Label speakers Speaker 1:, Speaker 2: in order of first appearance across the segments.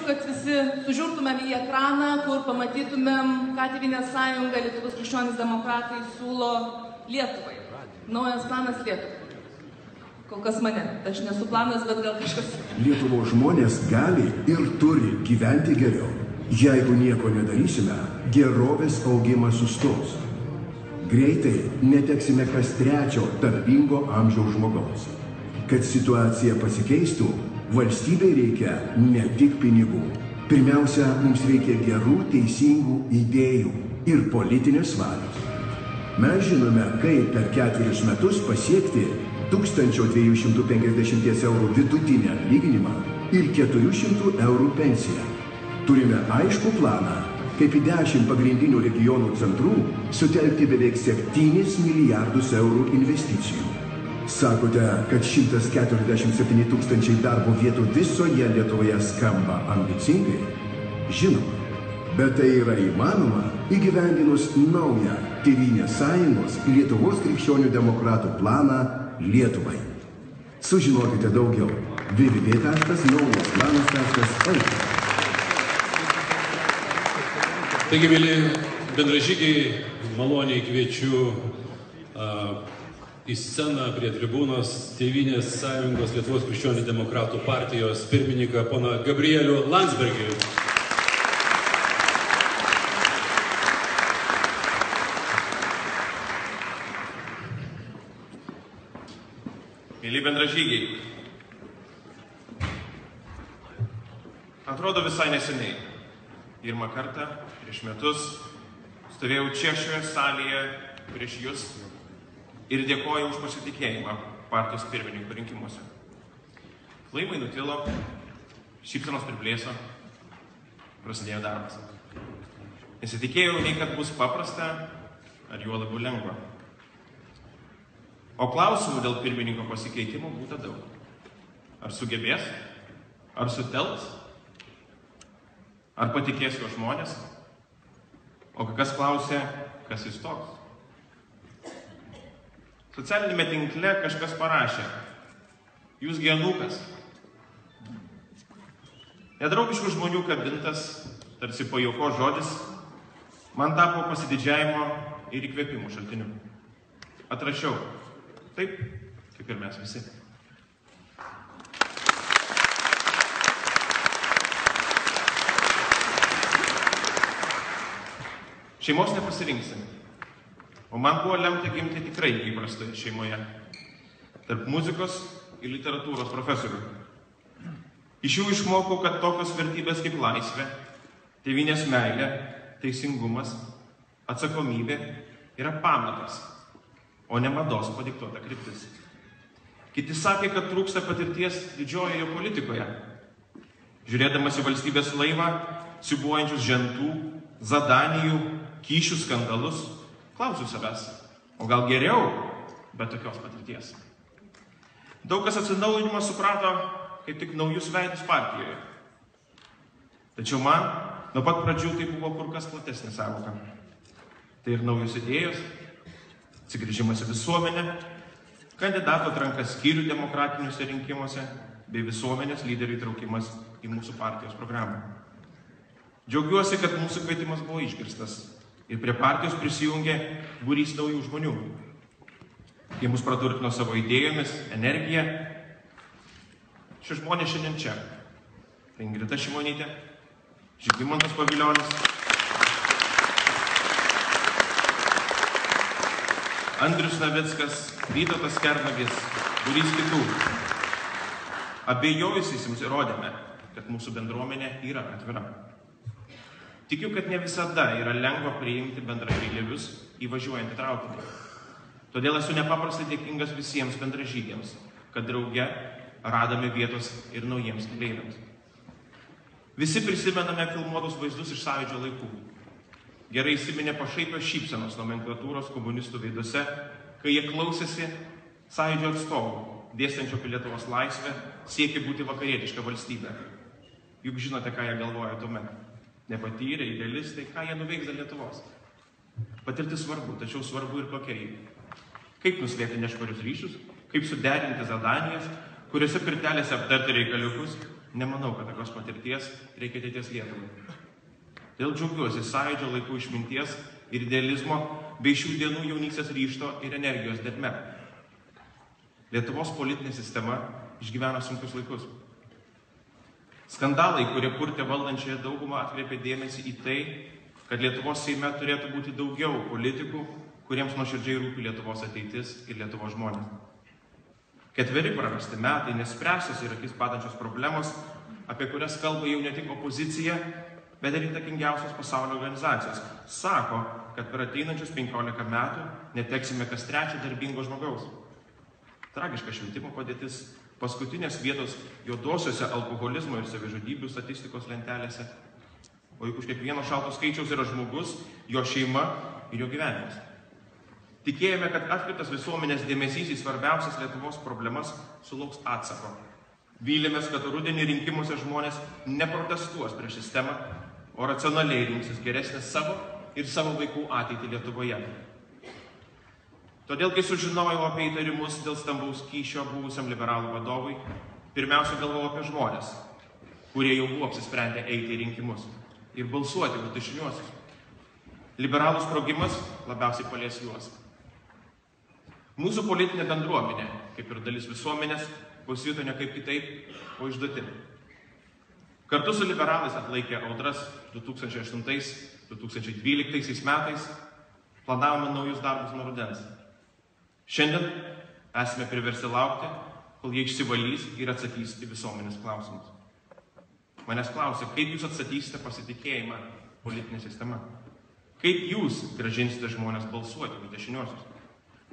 Speaker 1: norėčiau, kad visi sužiūrtumėm į ekraną, kur pamatytumėm, ką Tėvynės sąjunga, Lietuvos krikščionys demokratai siūlo Lietuvai. Naujas planas Lietuvai. Kol kas mane. Aš nesu planas, bet gal kažkas.
Speaker 2: Lietuvos žmonės gali ir turi gyventi geriau. Jeigu nieko nedarysime, gerovės augimas sustos. Greitai neteksime kas trečio darbingo amžiaus žmogaus. Kad situacija pasikeistų, valstybei reikia ne tik pinigų. Pirmiausia, mums reikia gerų, teisingų idėjų ir politinės valios. Mes žinome, kaip per 4 metus pasiekti 1250 eurų vidutinį atlyginimą ir 400 eurų pensiją. Turime aiškų planą, kaip į 10 pagrindinių regionų centrų sutelkti beveik 7 milijardus eurų investicijų. Sakote, kad 147 tūkstančiai darbo vietų visoje Lietuvoje skamba ambicingai? Žinoma, bet tai yra įmanoma įgyvendinus naują Tėvynės sąjungos Lietuvos krikščionių demokratų planą Lietuvai. Sužinokite daugiau www.naujasplanas.lt.
Speaker 3: Taigi, mėly bendražygiai, maloniai kviečiu į sceną prie tribūnos Tėvynės sąjungos Lietuvos krikščionių demokratų partijos pirmininką poną Gabrielių Landsbergį.
Speaker 4: Mėly bendražygiai, atrodo visai neseniai, pirmą kartą prieš metus stovėjau čia šioje salėje prieš jūs ir dėkoju už pasitikėjimą partijos pirmininko rinkimuose. Plojimai nutilo, šypsenos priblėso, prasidėjo darbas. Nesitikėjau nei kad bus paprasta, ar juo labiau lengva. O klausimų dėl pirmininko pasikeitimo būta daug. Ar sugebės, ar sutelks, ar patikės jo žmonės, o kas klausė, kas jis toks. Socialinėme tinkle kažkas parašė, jūs gi anūkas. Nedraugiškų žmonių kabintas, tarsi pajuokos žodis, man tapo pasididžiavimo ir įkvėpimų šaltiniu. Atrašiau, taip, kaip ir mes visi. Šeimos nepasirinksim. O man buvo lemta gimti tikrai įprastoje šeimoje. Tarp muzikos ir literatūros profesorių. Iš jų išmokau, kad tokios vertybės kaip laisvė, tėvynės meilė, teisingumas, atsakomybė yra pamatas, o ne mados padiktuota kryptis. Kiti sakė, kad trūksta patirties didžiojoje politikoje. Žiūrėdamas į valstybės laivą, siūbuojančius žentų, zadanijų, kyšių skandalus, klausiu savęs, o gal geriau, be tokios patirties. Daug kas atsinaujinimą suprato kaip tik naujus veidus partijoje. Tačiau man nuo pat pradžių tai buvo kur kas platesnė sąvoka. Tai ir naujos idėjos, atsigrįžimas į visuomenę, kandidato atranka skyrių demokratiniuose rinkimuose bei visuomenės lyderių įtraukimas į mūsų partijos programą. Džiaugiuosi, kad mūsų kvietimas buvo išgirstas ir prie partijos prisijungė būrys naujų žmonių. Jie mus praturtino savo idėjomis, energiją. Šie žmonės šiandien čia. Tai Ingrida Šimonytė, Žygimantas Pavilionis, Andrius Navickas, Vytautas Kernagis, būrys kitų. Abejojusiais jums įrodėme, kad mūsų bendruomenė yra atvira. Tikiu, kad ne visada yra lengva priimti bendrakeleivius įvažiuojant į traukinį. Todėl esu nepaprastai dėkingas visiems bendražygiams, kad drauge radome vietos ir naujiems keleiviams. Visi prisimename filmuotus vaizdus iš Sąjūdžio laikų. Gerai įsiminė pašaipios šypsenos nomenklatūros komunistų veiduose, kai jie klausėsi Sąjūdžio atstovų, dėstančio apie Lietuvos laisvę, siekė būti vakarietiška valstybė. Juk žinote, ką jie galvoja tuomet. Nepatyrę, idealistai, ką jie nuveiks dėl Lietuvos. Patirtis svarbu, tačiau svarbu ir pakeliai. Kaip nuslėpti nešvarius ryšius, kaip suderinti zadanijas, kuriuose pirtelėse aptarti reikaliukus Nemanau, kad tokios patirties reikia ateities Lietuvai. Todėl džiaugiuosi Sąjūdžio laikų išminties ir idealizmo bei šių dienų jaunystės ryžto ir energijos derme. Lietuvos politinė sistema išgyvena sunkius laikus. Skandalai, kurie purtė valdančiąją daugumą, atkreipė dėmesį į tai, kad Lietuvos Seime turėtų būti daugiau politikų, kuriems nuoširdžiai rūpi Lietuvos ateitis ir Lietuvos žmonės. 4 prarasti metai nespręstos ir akis badančios problemos, apie kurias kalba jau ne tik opozicija, bet ir įtakingiausios pasaulio organizacijos, sako, kad per ateinančius 15 metų neteksime kas 3 darbingo žmogaus. Tragiška švietimo padėtis, paskutinės vietos juodosiuose alkoholizmo ir savižudybių statistikos lentelėse, o juk už kiekvieno šalto skaičiaus yra žmogus, jo šeima ir jo gyvenimas. Tikėjome, kad atkreiptas visuomenės dėmesys į svarbiausias Lietuvos problemas sulauks atsako. Vylėmės, kad rudenį rinkimuose žmonės neprotestuos prieš sistemą, o racionaliai rinksis geresnę savo ir savo vaikų ateitį Lietuvoje. Todėl, kai sužinojau apie įtarimus dėl stambaus kyšio buvusiam liberalų vadovui, pirmiausia galvojau apie žmonės, kurie jau buvo apsisprendę eiti į rinkimus ir balsuoti už dešiniuosius. Liberalų sprogimas labiausiai palies juos. Mūsų politinė bendruomenė, kaip ir dalis visuomenės, pasijuto ne kaip kitaip, o išduoti. Kartu su liberalais atlaikė audras 2008-2012 metais, planavome naujus darbus nuo rudens. Šiandien esame priversti laukti, kol jie išsivalys ir atsakys į visuomenės klausimus. Manęs klausia, kaip jūs atsakysite pasitikėjimą politinė sistema? Kaip jūs grąžinsite žmonės balsuoti už dešiniuosius?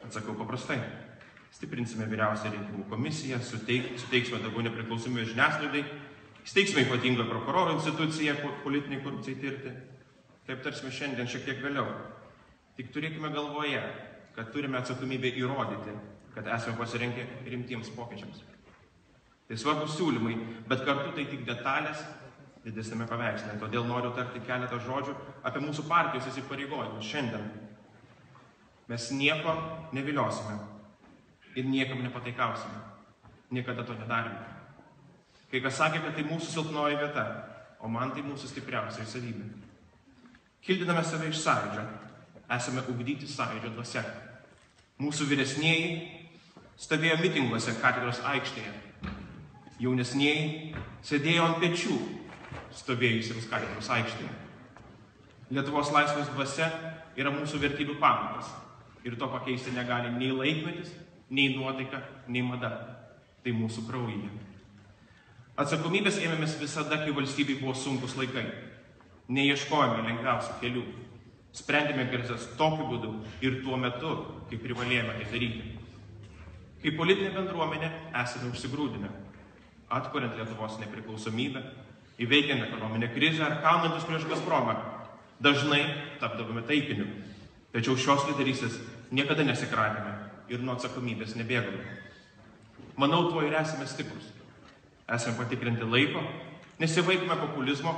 Speaker 4: Atsakau paprastai. Stiprinsime vyriausią rinkimų komisiją, suteiksime daugiau nepriklausomybės žiniasklaidai, steigsime ypatingą prokuroro instituciją politiniai korupcijai tirti. Taip tarsime šiandien šiek tiek vėliau. Tik turėkime galvoje, kad turime atsakomybę įrodyti, kad esame pasirengę rimtiems pokyčiams. Tai svarbus siūlymai, bet kartu tai tik detalės didesnėme paveiksle. Todėl noriu tarti keletą žodžių apie mūsų partijos įsipareigojimus šiandien. Mes nieko neviliosime ir niekam nepataikausime. Niekada to nedarėme. Kai kas sakė, kad tai mūsų silpnoji vieta, o man tai mūsų stipriausia savybė. Kildiname save iš Sąjūdžio, esame ugdyti Sąjūdžio dvasia. Mūsų vyresnieji stovėjo mitinguose katedros aikštėje. Jaunesnieji sėdėjo ant pečių stovėjusiems katedros aikštėje. Lietuvos laisvės dvasia yra mūsų vertybių pamatas. Ir to pakeisti negali nei laikmetis, nei nuotaika, nei mada. Tai mūsų kraujyje. Atsakomybės ėmėmės visada, kai valstybei buvo sunkus laikai. Neieškojame lengviausių kelių. Sprendėme krizes tokiu būdu ir tuo metu, kai privalėjome tai daryti. Kaip politinė bendruomenė esame užsigrūdinę. Atkuriant Lietuvos nepriklausomybę, įveikiant ekonominę krizę ar kaunantis prieš Gazpromą, dažnai tapdavome taikiniu. Tačiau šios lyderystės niekada nesikratėme ir nuo atsakomybės nebėgome. Manau, tuo ir esame stiprus. Esame patikrinti laiko, nesivaikome populizmo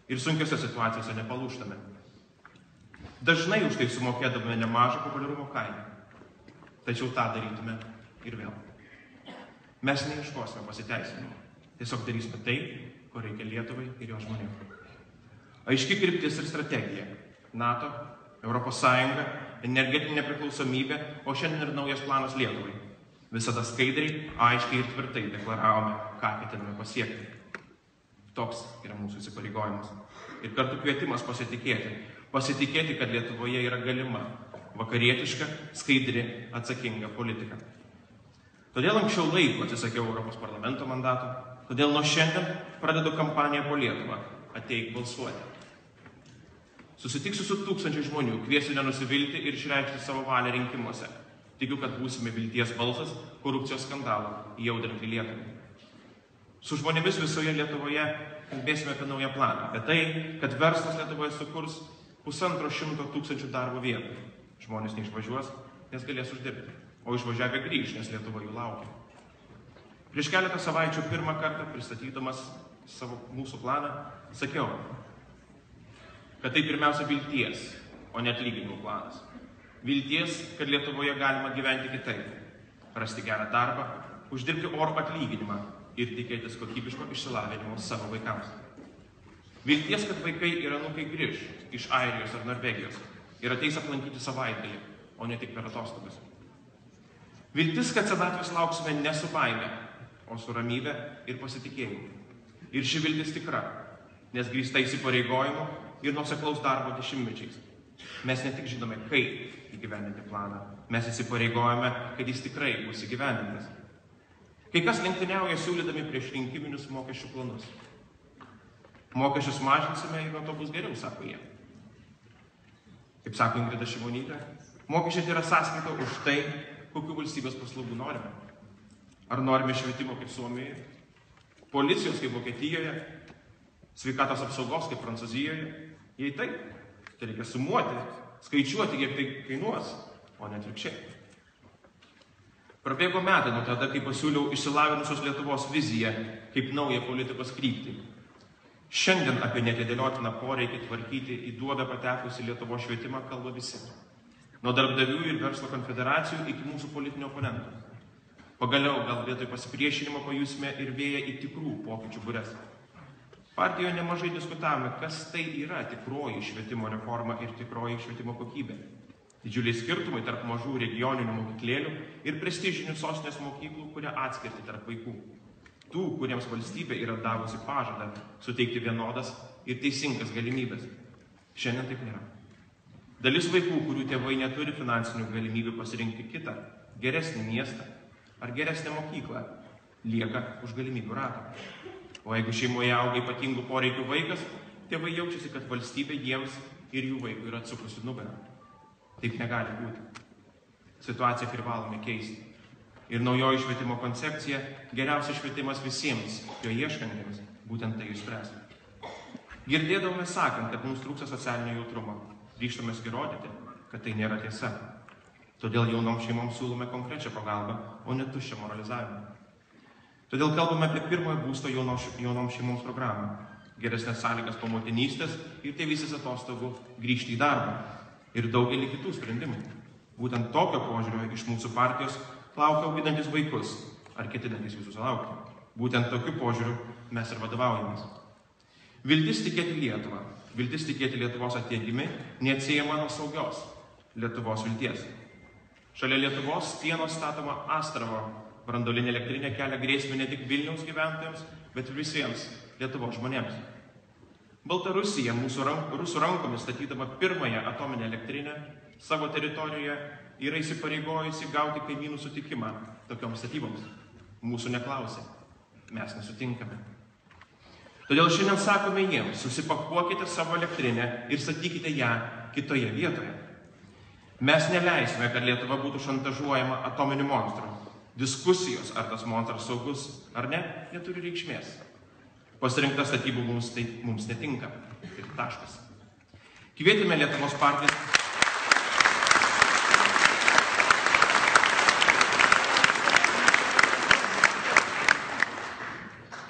Speaker 4: ir sunkiose situacijose nepalūžtame. Dažnai už tai sumokėdavome nemažą populiarumo kainą. Tačiau tą darytume ir vėl. Mes neieškosime pasiteisinimo. Tiesiog darysime tai, ko reikia Lietuvai ir jo žmonėms. Aiški kryptis ir strategija. NATO, Europos Sąjunga, energetinė nepriklausomybė, o šiandien ir naujas planas Lietuvai. Visada skaidriai, aiškiai ir tvirtai deklaravome, ką ketiname pasiekti. Toks yra mūsų įsipareigojimas. Ir kartu kvietimas pasitikėti. Pasitikėti, kad Lietuvoje yra galima vakarietiška, skaidri, atsakinga politika. Todėl anksčiau laiko atsisakiau Europos parlamento mandato, todėl nuo šiandien pradedu kampaniją po Lietuvą. Ateik balsuoti. Susitiksiu su 1000 žmonių, kviesiu nenusivilti ir išreikšti savo valią rinkimuose. Tikiu, kad būsime vilties balsas korupcijos skandalą įaudrinti Lietuvai. Su žmonėmis visoje Lietuvoje kalbėsime apie naują planą, apie tai, kad verslas Lietuvoje sukurs 150 000 darbo vietų. Žmonės neišvažiuos, nes galės uždirbti, o išvažiavę grįš, nes Lietuva jų laukia. Prieš keletą savaičių pirmą kartą pristatydamas mūsų planą, sakiau, kad tai pirmiausia vilties, o ne atlyginimų planas. Vilties, kad Lietuvoje galima gyventi kitaip, rasti gerą darbą, uždirbti orų atlyginimą ir tikėtis kokybiško išsilavinimo savo vaikams. Vilties, kad vaikai ir anūkai grįž iš Airijos ar Norvegijos ir ateis aplankyti savaitgalį, o ne tik per atostogas. Viltis, kad senatvės lauksime ne su baime, o su ramybe ir pasitikėjimu. Ir ši viltis tikra, nes grįsta įsipareigojimu ir nuoseklaus darbo dešimtmečiais. Mes ne tik žinome, kaip įgyvendinti planą, mes įsipareigojame, kad jis tikrai bus įgyvendintas. Kai kas lenktyniauja siūlydami prieš rinkiminius mokesčių planus. Mokesčius mažinsime ir nuo to bus geriau, sako jie. Kaip sako Ingrida Šimonytė, mokesčiai tai yra sąskaita už tai, kokių valstybės paslaugų norime. Ar norime švietimo kaip Suomijoje, policijos kaip Vokietijoje, sveikatos apsaugos kaip Prancūzijoje? Jei taip, tai reikia sumuoti, skaičiuoti, kiek tai kainuos, o ne atvirkščiai. Prabėgo metai nuo tada, kai pasiūliau išsilavinusios Lietuvos viziją kaip naują politikos kryptį. Šiandien apie neatidėliotiną poreikį tvarkyti į duobę patekusi Lietuvos švietimą kalba visi. Nuo darbdavių ir verslo konfederacijų iki mūsų politinių oponentų. Pagaliau gal vietoj pasipriešinimo pajusime ir vėją į tikrų pokyčių bures. Partijoje nemažai diskutavome, kas tai yra tikroji švietimo reforma ir tikroji švietimo kokybė. Didžiuliai skirtumai tarp mažų regioninių mokyklėlių ir prestižinių sostinės mokyklų, kurie atskirti tarp vaikų. Tų, kuriems valstybė yra davusi pažadą suteikti vienodas ir teisingas galimybės. Šiandien taip nėra. Dalis vaikų, kurių tėvai neturi finansinių galimybių pasirinkti kitą, geresnį miestą ar geresnę mokyklą, lieka už galimybių rato. O jeigu šeimoje auga ypatingų poreikių vaikas, tėvai jaučiasi, kad valstybė jiems ir jų vaikų yra atsukusi nugarą. Taip negali būti. Situaciją privalome keisti. Ir naujoji švietimo koncepcija geriausias švietimas visiems, jo ieškantiems, būtent tai išspręs. Girdėdavome sakant, kad mums trūksta socialinio jautrumo. Ryžtamės įrodyti, kad tai nėra tiesa. Todėl jaunoms šeimoms siūlome konkrečią pagalbą, o ne tuščią moralizavimą. Todėl kalbame apie pirmojo būsto jaunoms šeimoms programą, geresnės sąlygas po motinystės ir tėvystės atostogų grįžti į darbą ir daugelį kitų sprendimų. Būtent tokio požiūrio iš mūsų partijos laukia auginantis vaikus ar ketinantis jų susilaukti. Būtent tokiu požiūriu mes ir vadovaujamės. Viltis tikėti Lietuvą, viltis tikėti Lietuvos ateitimi neatsiejama nuo saugios Lietuvos vilties. Šalia Lietuvos sienos statoma Astravo branduolinė elektrinė kelia grėsmę ne tik Vilniaus gyventojams, bet ir visiems Lietuvos žmonėms. Baltarusija rusų rankomis statydama pirmąją atominę elektrinę savo teritorijoje yra įsipareigojusi gauti kaimynų sutikimą tokioms statyboms. Mūsų neklausė, mes nesutinkame. Todėl šiandien sakome jiems, susipakuokite savo elektrinę ir statykite ją kitoje vietoje. Mes neleisime, kad Lietuva būtų šantažuojama atominiu monstru. Diskusijos, ar tas monstras saugus ar ne, neturi reikšmės. Pasirinkta statybų mums netinka. Ir taškas. Kvietėme Lietuvos partijas.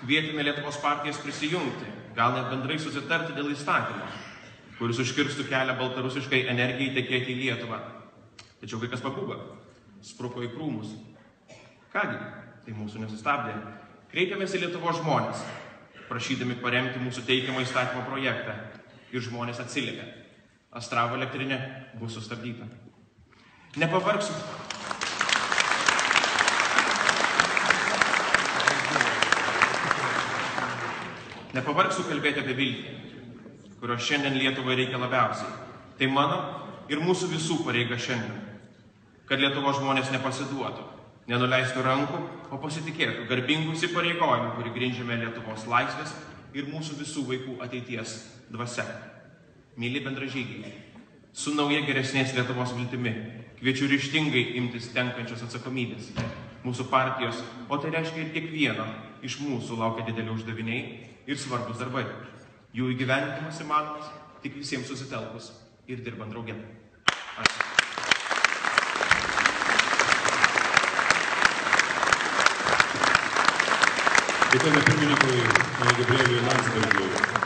Speaker 4: Kvietėme Lietuvos partijas prisijungti, gal net bendrai susitarti dėl įstatymo, kuris užkirstų kelią baltarusiškai energijai tekėti į Lietuvą. Tačiau kai kas pabūgo, spruko į krūmus. Kągi, tai mūsų nesustabdė. Kreipėmės į Lietuvos žmonės, prašydami paremti mūsų teikiamą įstatymo projektą. Ir žmonės atsiliepė. Astravo elektrinė bus sustabdyta. Nepavargsiu kalbėti apie viltį, kurios šiandien Lietuvai reikia labiausiai. Tai mano ir mūsų visų pareiga šiandien. Kad Lietuvos žmonės nepasiduotų, nenuleistų rankų, o pasitikėtų garbingų įsipareigojimų, kurį grindžiame Lietuvos laisvės ir mūsų visų vaikų ateities dvasia. Myli bendražygiai, su nauja geresnės Lietuvos viltimi kviečiu ryžtingai imtis tenkančios atsakomybės. Mūsų partijos, o tai reiškia ir kiekvieno iš mūsų laukia dideli uždaviniai ir svarbus darbai. Jų įgyvendinimas įmanomas tik visiems susitelkus ir dirbant drauge. Ačiū.
Speaker 3: Dėkojame pirmininkui Gabrieliui Landsbergiui.